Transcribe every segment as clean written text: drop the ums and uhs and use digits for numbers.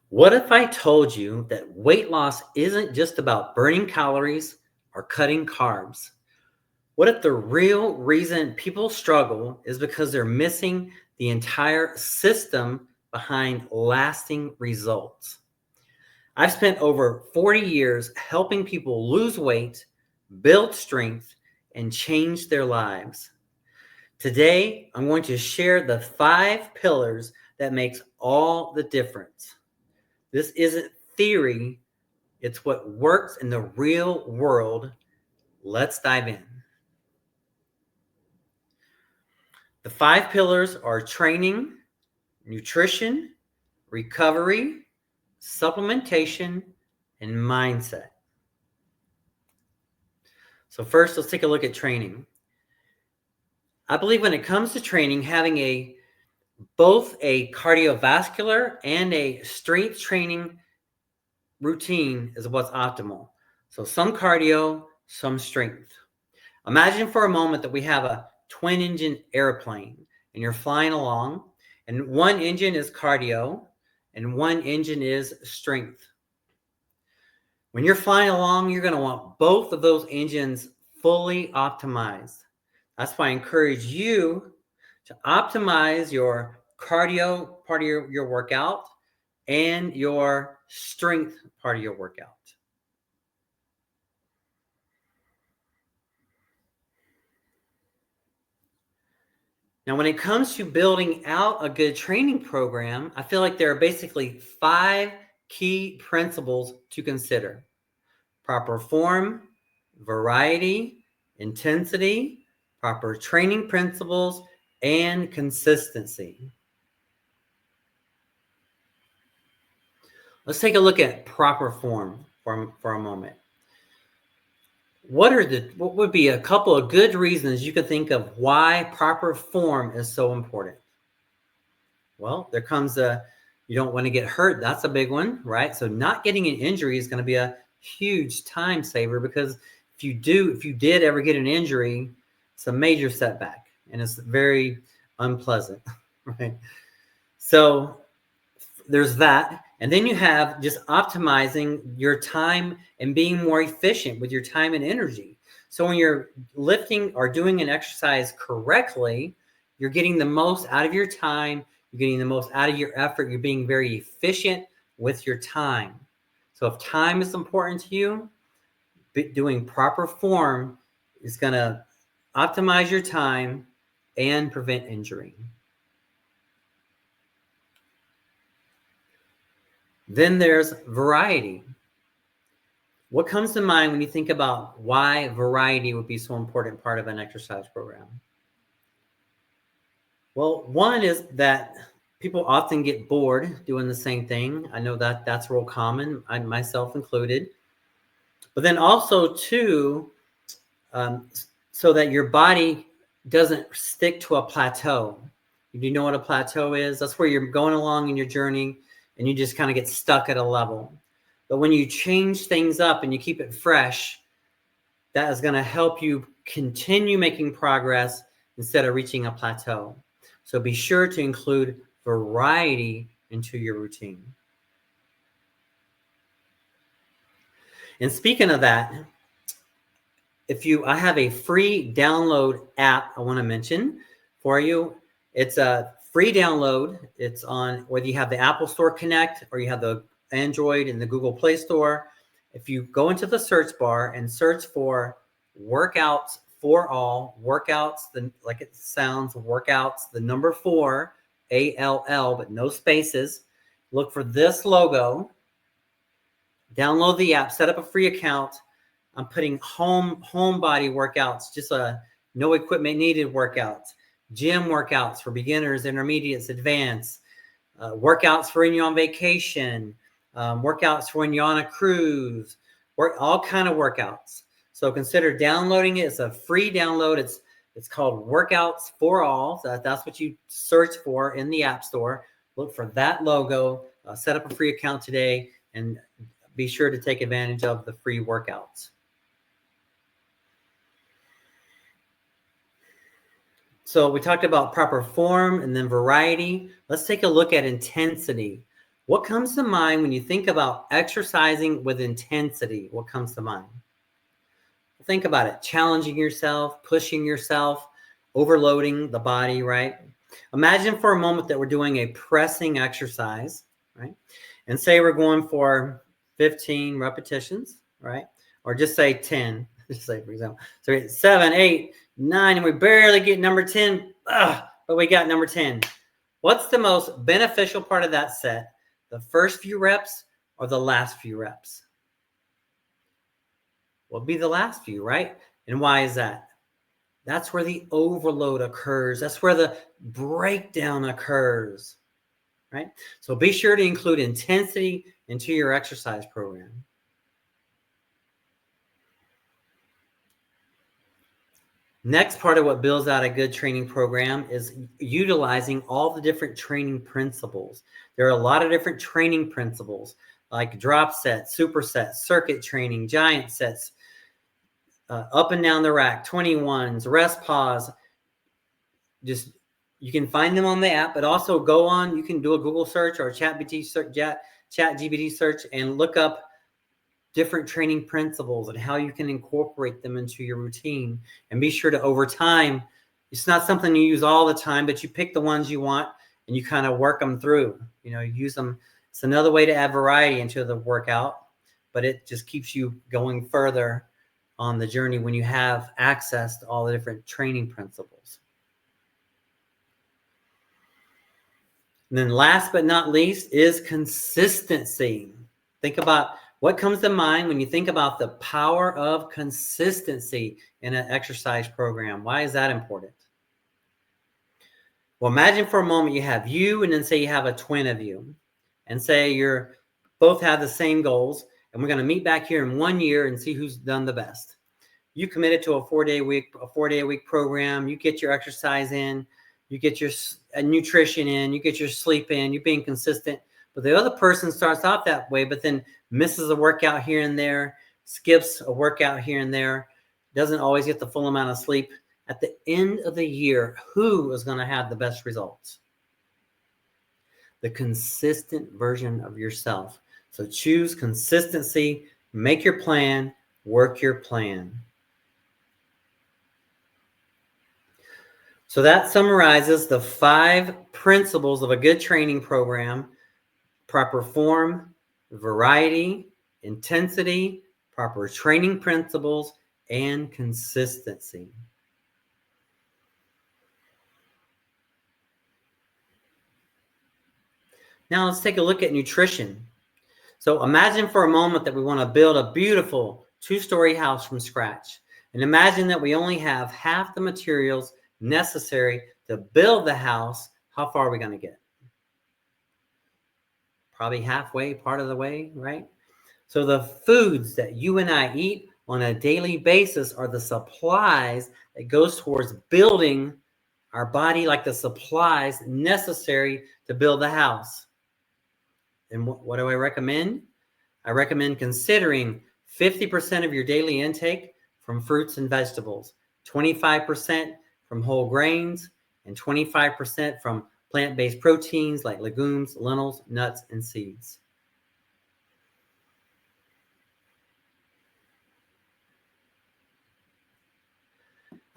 What if I told you that weight loss isn't just about burning calories or cutting carbs? What if the real reason people struggle is because they're missing the entire system behind lasting results? I've spent over 40 years helping people lose weight, build strength, and change their lives. Today, I'm going to share the 5 pillars that makes all the difference. This isn't theory, it's what works in the real world. Let's dive in. The 5 pillars are training, nutrition, recovery, supplementation, and mindset. So first, let's take a look at training. I believe when it comes to training, having both a cardiovascular and a strength training routine is what's optimal. So some cardio, some strength. Imagine for a moment that we have a twin engine airplane and you're flying along, and one engine is cardio and one engine is strength. When you're flying along, you're going to want both of those engines fully optimized. That's why I encourage you to optimize your cardio part of your workout and your strength part of your workout. Now, when it comes to building out a good training program, I feel like there are basically 5 key principles to consider: proper form, variety, intensity, proper training principles, and consistency. Let's take a look at proper form for a moment. What would be a couple of good reasons you could think of why proper form is so important? Well, there comes you don't want to get hurt. That's a big one, right? So not getting an injury is going to be a huge time saver, because if you did ever get an injury, it's a major setback and it's very unpleasant, right? So there's that. And then you have just optimizing your time and being more efficient with your time and energy. So when you're lifting or doing an exercise correctly, you're getting the most out of your time, you're getting the most out of your effort, you're being very efficient with your time. So if time is important to you, doing proper form is going to optimize your time and prevent injury. Then there's variety. What comes to mind when you think about why variety would be so important part of an exercise program? Well, one is that people often get bored doing the same thing. I know that that's real common, myself included. But then also, too, so that your body doesn't stick to a plateau. Do you know what a plateau is? That's where you're going along in your journey and you just kind of get stuck at a level. But when you change things up and you keep it fresh, that is going to help you continue making progress instead of reaching a plateau. So be sure to include variety into your routine. And speaking of that, I have a free download app I want to mention for you. It's a free download. It's on whether you have the Apple Store Connect or you have the Android and the Google Play Store. If you go into the search bar and search for Workouts for All, workouts, like it sounds, workouts, the number 4, ALL, but no spaces. Look for this logo. Download the app, set up a free account. I'm putting home body workouts, just no equipment needed workouts, gym workouts for beginners, intermediates, advanced, workouts for when you're on vacation, workouts for when you're on a cruise, all kind of workouts. So consider downloading it. It's a free download. It's called Workouts for All. So that's what you search for in the App Store. Look for that logo. Set up a free account today and be sure to take advantage of the free workouts. So we talked about proper form and then variety. Let's take a look at intensity. What comes to mind when you think about exercising with intensity? What comes to mind? Think about it. Challenging yourself, pushing yourself, overloading the body, right? Imagine for a moment that we're doing a pressing exercise, right? And say we're going for 15 repetitions, right? Or just say 10, just say for example. So we 7, 8, 9, and we barely get number 10, but we got number 10. What's the most beneficial part of that set? The first few reps or the last few reps? Will be the last few, right? And why is that? That's where the overload occurs. That's where the breakdown occurs, right? So be sure to include intensity into your exercise program. Next part of what builds out a good training program is utilizing all the different training principles. There are a lot of different training principles like drop sets, supersets, circuit training, giant sets, up and down the rack, 21s, rest pause. Just you can find them on the app, but also go on. You can do a Google search or a ChatGPT search and look up different training principles and how you can incorporate them into your routine. And be sure to, over time, it's not something you use all the time, but you pick the ones you want and you kind of work them through. Use them. It's another way to add variety into the workout, but it just keeps you going further on the journey when you have access to all the different training principles. And then last but not least is consistency. Think about what comes to mind when you think about the power of consistency in an exercise program. Why is that important? Well, imagine for a moment you have you and then say you have a twin of you and say you're both have the same goals, and we're going to meet back here in 1 year and see who's done the best. You committed to a 4-day a week program. You get your exercise in, you get your nutrition in, you get your sleep in, you're being consistent. But the other person starts off that way, but then misses a workout here and there, skips a workout here and there, doesn't always get the full amount of sleep. At the end of the year, who is going to have the best results? The consistent version of yourself. So choose consistency, make your plan, work your plan. So that summarizes the 5 principles of a good training program: proper form, variety, intensity, proper training principles, and consistency. Now let's take a look at nutrition. So imagine for a moment that we want to build a beautiful 2-story house from scratch. And imagine that we only have half the materials necessary to build the house. How far are we going to get? Probably halfway, part of the way, right? So the foods that you and I eat on a daily basis are the supplies that goes towards building our body, like the supplies necessary to build the house. And what do I recommend? I recommend considering 50% of your daily intake from fruits and vegetables, 25% from whole grains, and 25% from plant-based proteins like legumes, lentils, nuts, and seeds.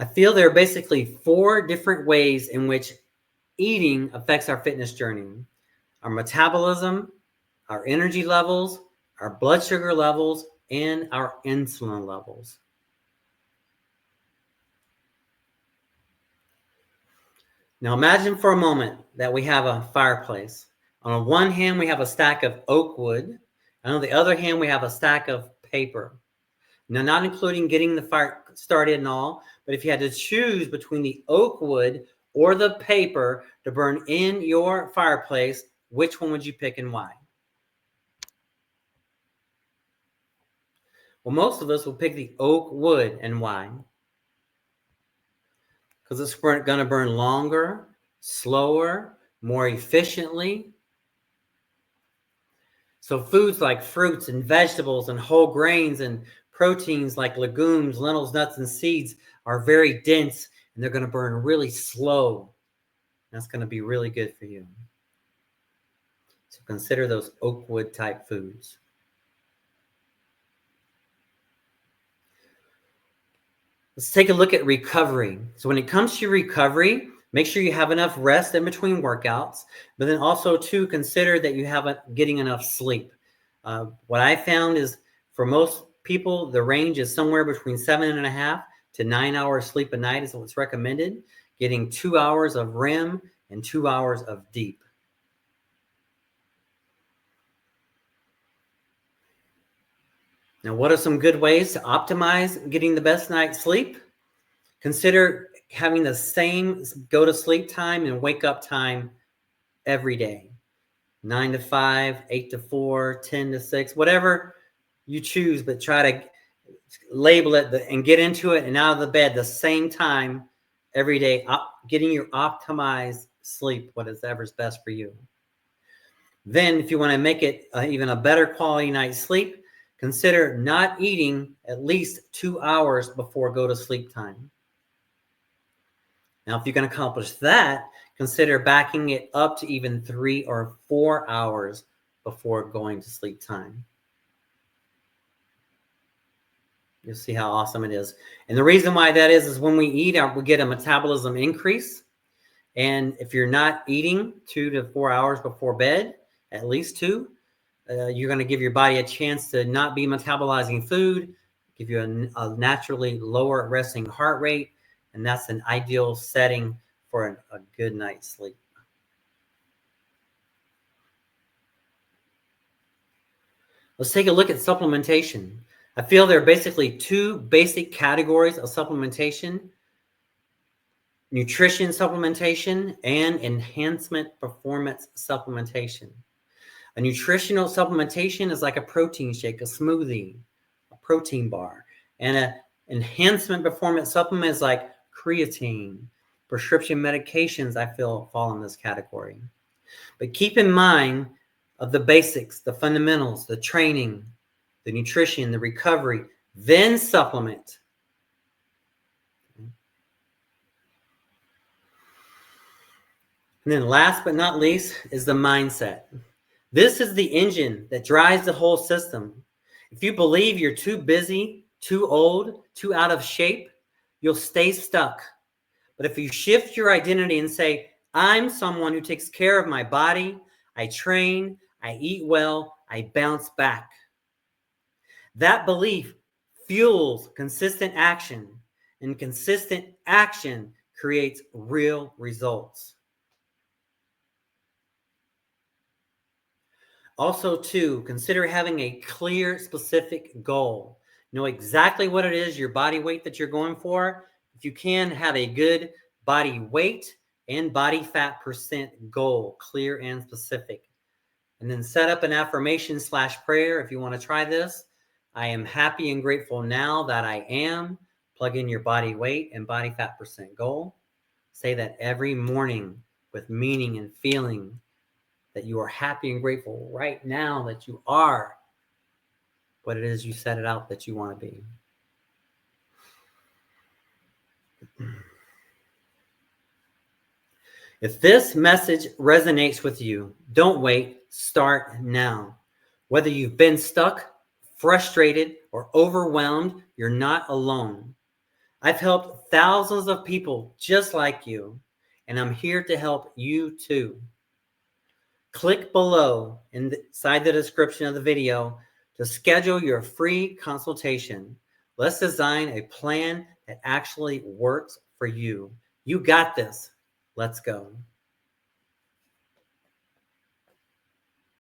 I feel there are basically 4 different ways in which eating affects our fitness journey: our metabolism, our energy levels, our blood sugar levels, and our insulin levels. Now imagine for a moment that we have a fireplace. On one hand, we have a stack of oak wood, and on the other hand, we have a stack of paper. Now, not including getting the fire started and all, but if you had to choose between the oak wood or the paper to burn in your fireplace, which one would you pick and why? Well, most of us will pick the oak wood, and why? Because it's going to burn longer, slower, more efficiently. So foods like fruits and vegetables and whole grains and proteins like legumes, lentils, nuts, and seeds are very dense, and they're going to burn really slow. That's going to be really good for you. So consider those oak wood type foods. Let's take a look at recovery. So when it comes to recovery, make sure you have enough rest in between workouts, but then also to consider that you have getting enough sleep. What I found is for most people, the range is somewhere between 7.5 to 9 hours sleep a night is what's recommended. Getting 2 hours of REM and 2 hours of deep. Now, what are some good ways to optimize getting the best night's sleep? Consider having the same go to sleep time and wake up time every day. 9 to 5, 8 to 4, 10 to 6, whatever you choose, but try to label it and get into it and out of the bed the same time every day, getting your optimized sleep, whatever's best for you. Then if you want to make it even a better quality night's sleep, consider not eating at least 2 hours before go to sleep time. Now, if you can accomplish that, consider backing it up to even 3 or 4 hours before going to sleep time. You'll see how awesome it is. And the reason why that is when we eat, we get a metabolism increase. And if you're not eating 2 to 4 hours before bed, at least 2, you're going to give your body a chance to not be metabolizing food, give you a naturally lower resting heart rate, and that's an ideal setting for a good night's sleep. Let's take a look at supplementation. I feel there are basically 2 basic categories of supplementation: nutrition supplementation and enhancement performance supplementation. A nutritional supplementation is like a protein shake, a smoothie, a protein bar. And an enhancement performance supplement is like creatine. Prescription medications, I feel, fall in this category. But keep in mind of the basics, the fundamentals, the training, the nutrition, the recovery, then supplement. And then last but not least is the mindset. This is the engine that drives the whole system. If you believe you're too busy, too old, too out of shape, you'll stay stuck. But if you shift your identity and say, I'm someone who takes care of my body, I train, I eat well, I bounce back. That belief fuels consistent action, and consistent action creates real results. Also, too, consider having a clear, specific goal. Know exactly what it is, your body weight that you're going for. If you can, have a good body weight and body fat percent goal, clear and specific. And then set up an affirmation / prayer if you want to try this. I am happy and grateful now that I am. Plug in your body weight and body fat percent goal. Say that every morning with meaning and feeling that you are happy and grateful right now that you are what it is you set it out that you want to be. If this message resonates with you, don't wait, start now. Whether you've been stuck, frustrated, or overwhelmed, you're not alone. I've helped thousands of people just like you, and I'm here to help you too. Click below inside the description of the video to schedule your free consultation. Let's design a plan that actually works for you. You got this. Let's go.